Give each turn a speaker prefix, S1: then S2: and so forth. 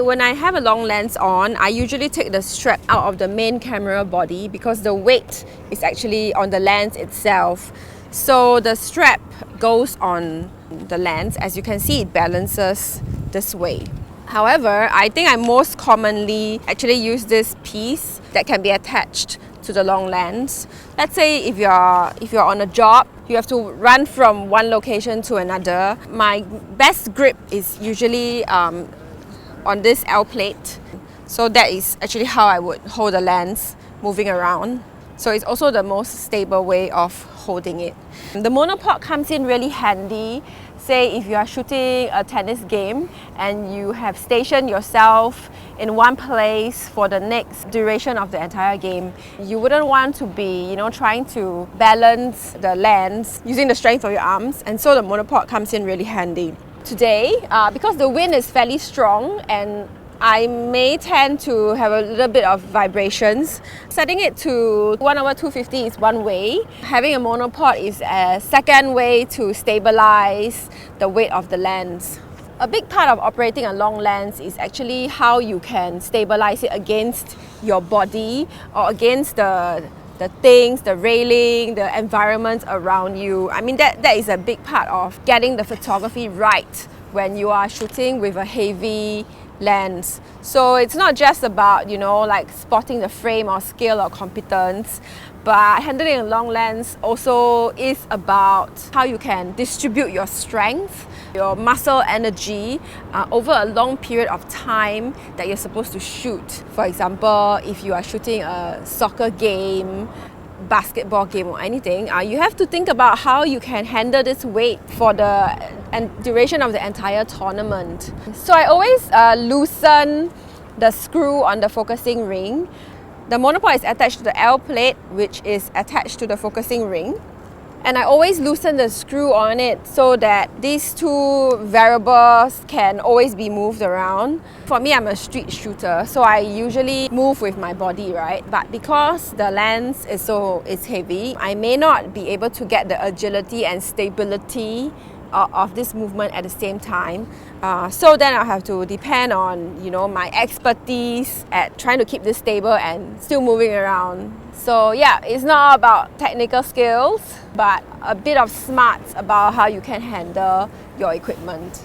S1: When I have a long lens on, I usually take the strap out of the main camera body because the weight is actually on the lens itself. So the strap goes on the lens. As you can see, it balances this way. However, I think I most commonly actually use this piece that can be attached to the long lens. Let's say if you're on a job, you have to run from one location to another. My best grip is usually on this L plate. So that is actually how I would hold the lens moving around. So it's also the most stable way of holding it. The monopod comes in really handy. Say if you are shooting a tennis game and you have stationed yourself in one place for the next duration of the entire game, you wouldn't want to be, trying to balance the lens using the strength of your arms, and so the monopod comes in really handy. Today, because the wind is fairly strong and I may tend to have a little bit of vibrations, setting it to 1/250 is one way. Having a monopod is a second way to stabilize the weight of the lens. A big part of operating a long lens is actually how you can stabilize it against your body or against the things, the railing, the environment around you. I mean, that is a big part of getting the photography right when you are shooting with a heavy lens. So it's not just about, like spotting the frame or skill or competence, but handling a long lens also is about how you can distribute your strength, your muscle energy over a long period of time that you're supposed to shoot. For example, if you are shooting a soccer game, basketball game or anything, you have to think about how you can handle this weight for the duration of the entire tournament. So I always loosen the screw on the focusing ring. The monopod is attached to the L plate, which is attached to the focusing ring. And I always loosen the screw on it so that these two variables can always be moved around. For me, I'm a street shooter, so I usually move with my body, right? But because the lens is heavy, I may not be able to get the agility and stability of this movement at the same time. So then I'll have to depend on, my expertise at trying to keep this stable and still moving around. So yeah, it's not about technical skills, but a bit of smarts about how you can handle your equipment.